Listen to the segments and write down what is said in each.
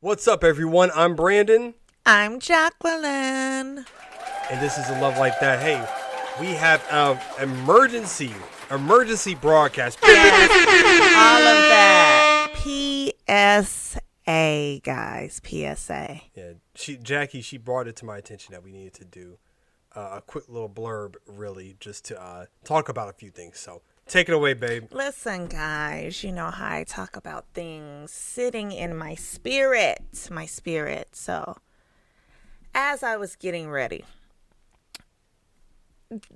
What's up, everyone? I'm Brandon. I'm Jacqueline. And this is a Love Like That. Hey, we have an emergency broadcast. All of that. PSA, guys. PSA. Yeah, Jackie brought it to my attention that we needed to do a quick little blurb, really, just to talk about a few things. So take it away, babe. Listen, guys, you know how I talk about things sitting in my spirit. So, as I was getting ready,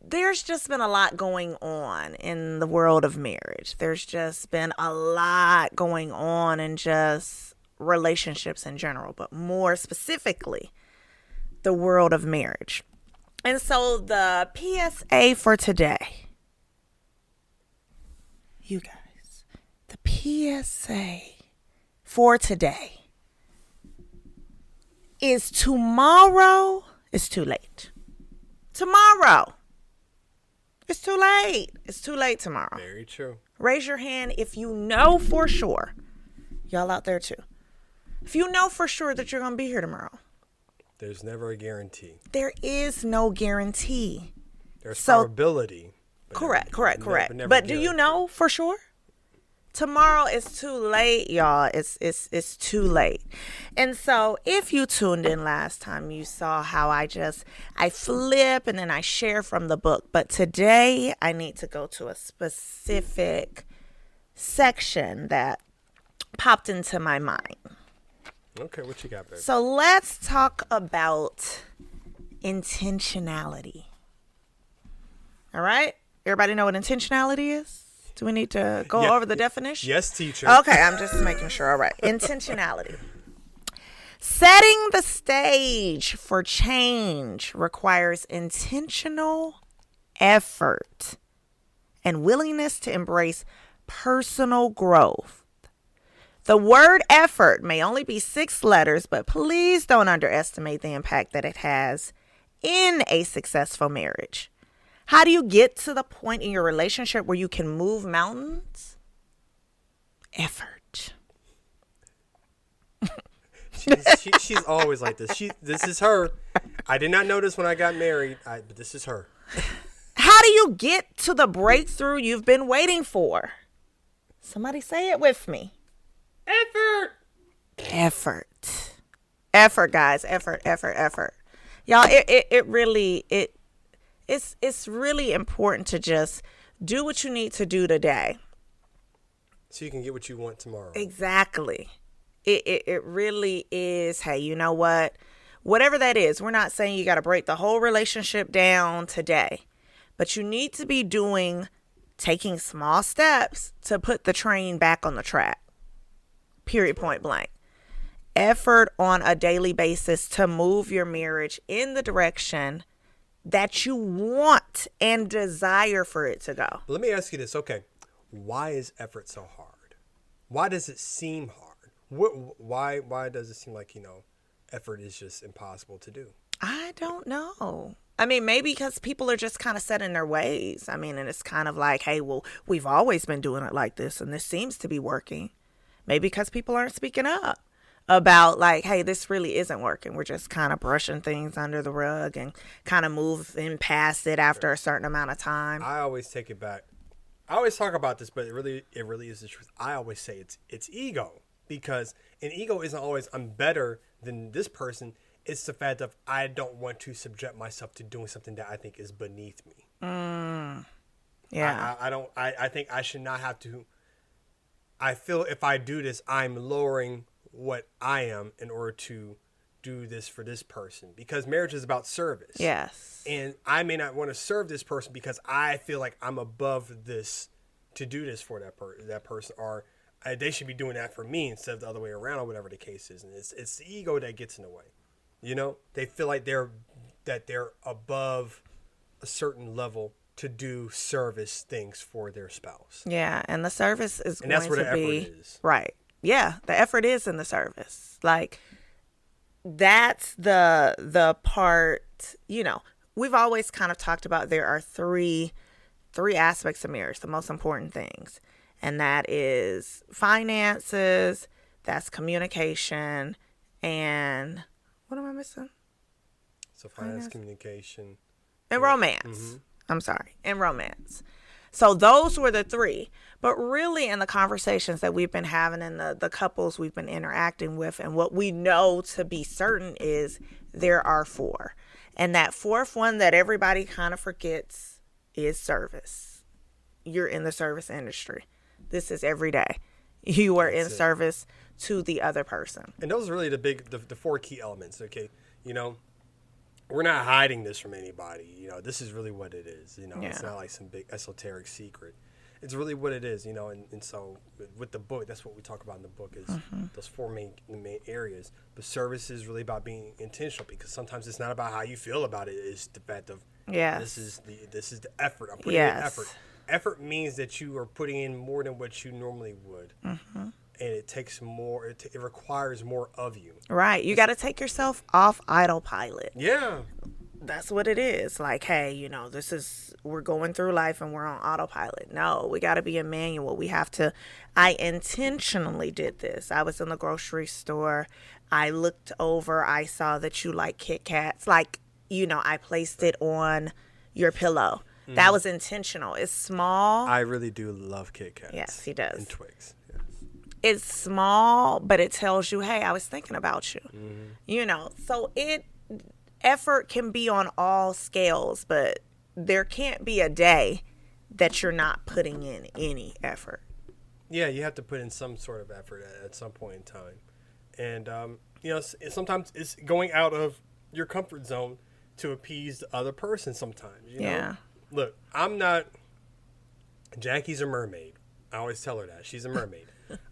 there's just been a lot going on in the world of marriage. There's just been a lot going on in just relationships in general, but more specifically, the world of marriage. And so the PSA for today, you guys, the PSA for today is tomorrow is too late. Tomorrow. It's too late. It's too late tomorrow. Very true. Raise your hand if you know for sure. Y'all out there too. If you know for sure that you're going to be here tomorrow. There's never a guarantee. There is no guarantee. There's probability. Correct. Never But do you know for sure? Tomorrow is too late, y'all. It's too late. And so if you tuned in last time, you saw how I flip and then I share from the book. But today I need to go to a specific section that popped into my mind. Okay, what you got, baby? So let's talk about intentionality. All right? Everybody know what intentionality is? Do we need to go over the definition? Yes, teacher. Okay, I'm just making sure. All right. Intentionality. Setting the stage for change requires intentional effort and willingness to embrace personal growth. The word effort may only be 6 letters, but please don't underestimate the impact that it has in a successful marriage. How do you get to the point in your relationship where you can move mountains? Effort. She's always like this. This is her. I did not notice when I got married, but this is her. How do you get to the breakthrough you've been waiting for? Somebody say it with me. Effort, guys. Effort. Y'all, it's really important to just do what you need to do today. So you can get what you want tomorrow. Exactly. It really is. Hey, you know what? Whatever that is, we're not saying you got to break the whole relationship down today, but you need to be taking small steps to put the train back on the track. Period, point blank. Effort on a daily basis to move your marriage in the direction that you want and desire for it to go. Let me ask you this. Okay, why is effort so hard? Why does it seem hard? Why does it seem like, effort is just impossible to do? I don't know. I mean, maybe because people are just kind of set in their ways. I mean, and it's kind of like, hey, well, we've always been doing it like this, and this seems to be working. Maybe because people aren't speaking up about like, hey, this really isn't working. We're just kind of brushing things under the rug and kind of moving past it after a certain amount of time. I always take it back. I always talk about this, but it really is the truth. I always say it's ego, because an ego isn't always I'm better than this person. It's the fact of I don't want to subject myself to doing something that I think is beneath me. Yeah. I think I should not have to. I feel if I do this, I'm lowering what I am in order to do this for this person, because marriage is about service. Yes. And I may not want to serve this person because I feel like I'm above this to do this for that person, or they should be doing that for me instead of the other way around, or whatever the case is. And it's the ego that gets in the way. They feel like they're above a certain level to do service things for their spouse. Yeah, and the service is and going that's where to the be effort is. Right. Yeah, the effort is in the service. Like that's the part, we've always kind of talked about there are three aspects of marriage, the most important things. And that is finances, that's communication, and what am I missing? So finance, communication, And romance. I'm sorry, and romance. So those were the three. But really, in the conversations that we've been having and the couples we've been interacting with, and what we know to be certain is there are four. And that fourth one that everybody kind of forgets is service. You're in the service industry. This is every day. You are in service to the other person. And those are really the four key elements. Okay, we're not hiding this from anybody. This is really what it is. It's not like some big esoteric secret. It's really what it is. And so with the book, that's what we talk about in the book is those four main areas. But service is really about being intentional, because sometimes it's not about how you feel about it. It's the fact of this is the effort. I'm putting in effort. Effort means that you are putting in more than what you normally would. And it takes more. It requires more of you. Right. You got to take yourself off autopilot. Yeah. That's what it is. Like, hey, we're going through life and we're on autopilot. No, we got to be a manual. I intentionally did this. I was in the grocery store. I looked over. I saw that you like Kit Kats. Like, I placed it on your pillow. That was intentional. It's small. I really do love Kit Kats. Yes, he does. And Twix. It's small, but it tells you, hey, I was thinking about you. So effort can be on all scales, but there can't be a day that you're not putting in any effort. Yeah, you have to put in some sort of effort at some point in time. And, sometimes it's going out of your comfort zone to appease the other person sometimes. Yeah. Look, Jackie's a mermaid. I always tell her that. She's a mermaid.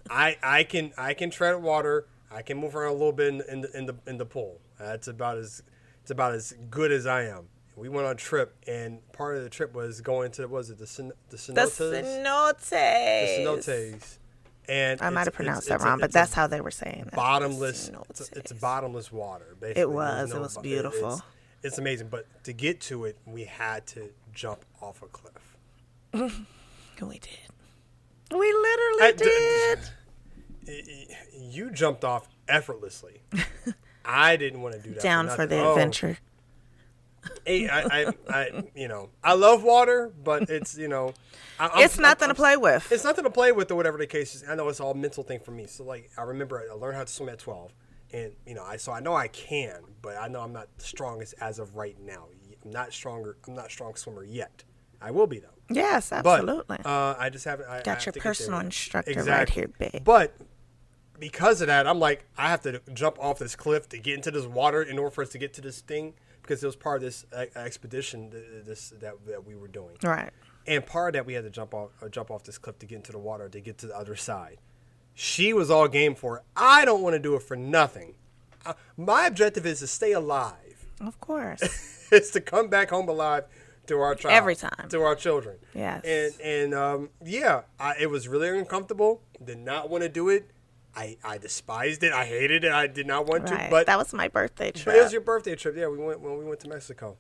I can tread water. I can move around a little bit in the pool. It's about as good as I am. We went on a trip, and part of the trip was going to the cenotes? The cenotes. The cenotes. And I might have pronounced that wrong, but that's how they were saying it. Bottomless. It's bottomless water. Basically. It was beautiful. It's amazing, but to get to it, we had to jump off a cliff. We did. We literally did. You jumped off effortlessly. I didn't want to do that. Down for the adventure. Hey, I love water, but it's it's nothing to play with. It's nothing to play with, or whatever the case is. I know it's all a mental thing for me. So like, I remember I learned how to swim at 12, and I know I can, but I know I'm not the strongest as of right now. I'm not a strong swimmer yet. I will be though. Yes, absolutely. But I just haven't. Got your personal instructor right exactly. here, babe. But because of that, I'm like, I have to jump off this cliff to get into this water in order for us to get to this thing, because it was part of this expedition that we were doing. Right. And part of that, we had to jump off this cliff to get into the water to get to the other side. She was all game for it. I don't want to do it for nothing. My objective is to stay alive. Of course. It's to come back home alive to our child. Every time. To our children. Yes. And it was really uncomfortable. Did not want to do it. I despised it. I hated it. I did not want to. But that was my birthday trip. But it was your birthday trip. Yeah, we went to Mexico.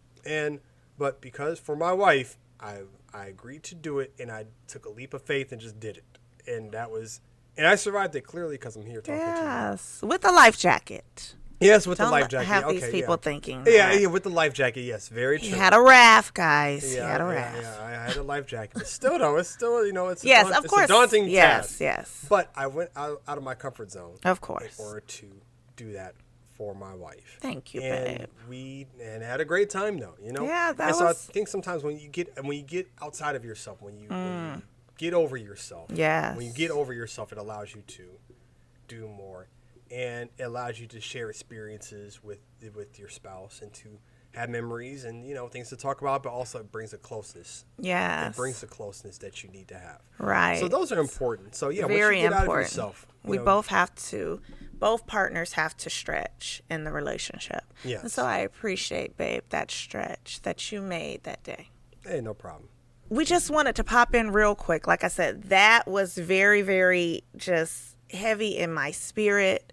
But because for my wife, I agreed to do it, and I took a leap of faith and just did it. And I survived it clearly because I'm here talking to you. Yes, with a life jacket. Yes, with the life jacket. Have these people thinking. Yeah, with the life jacket. Yes, very true. He had a raft, guys. Yeah, he had a raft. Yeah, I had a life jacket. But still, though, it's still, it's of course. It's a daunting task. Yes. But I went out of my comfort zone. Of course. In order to do that for my wife. Thank you, babe. We had a great time, though. Yeah, I think sometimes when you get outside of yourself, when you get over yourself. Yes. When you get over yourself, it allows you to do more. And it allows you to share experiences with your spouse and to have memories and, things to talk about, but also it brings a closeness. Yes. It brings the closeness that you need to have. Right. So those are important. So, yeah, very once you get important. out of yourself. Both partners have to stretch in the relationship. Yes. And so I appreciate, babe, that stretch that you made that day. Hey, no problem. We just wanted to pop in real quick. Like I said, that was very, very just heavy in my spirit.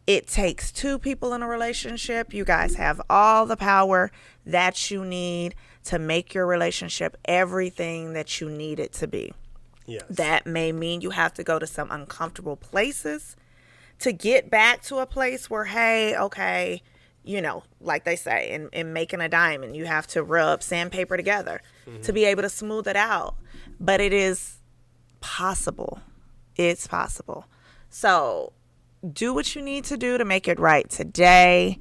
It takes two people in a relationship. You guys have all the power that you need to make your relationship everything that you need it to be. Yes. That may mean you have to go to some uncomfortable places. to get back to a place where, hey, okay, you know, like they say, in making a diamond, you have to rub sandpaper together to be able to smooth it out. But it is possible. It's possible. So do what you need to do to make it right today.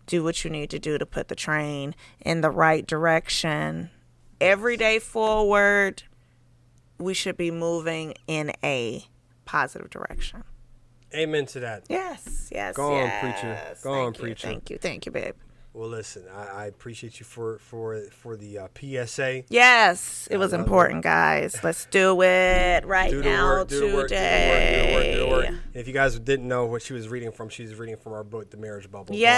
Do what you need to do to put the train in the right direction. Every day forward, we should be moving in a positive direction. Amen to that. Yes. Go on, preacher. Go on, Thank you, preacher. Thank you, babe. Well, listen, I appreciate you for the PSA. Yes, it was important, guys. Let's do it right now, today. Do the work. And if you guys didn't know what she was reading from, she was reading from our book, The Marriage Bubble. Go out there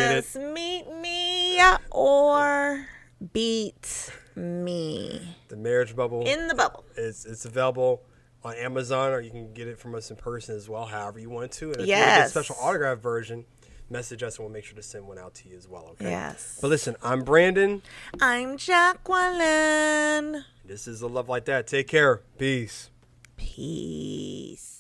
and Yes, get it. meet me or beat me. The Marriage Bubble. In the bubble. It's available on Amazon, or you can get it from us in person as well, however you want to. And if you want to get a Yes. special autograph version, message us and we'll make sure to send one out to you as well, okay? Yes. But listen, I'm Brandon. I'm Jacqueline. This is A Love Like That. Take care. Peace. Peace.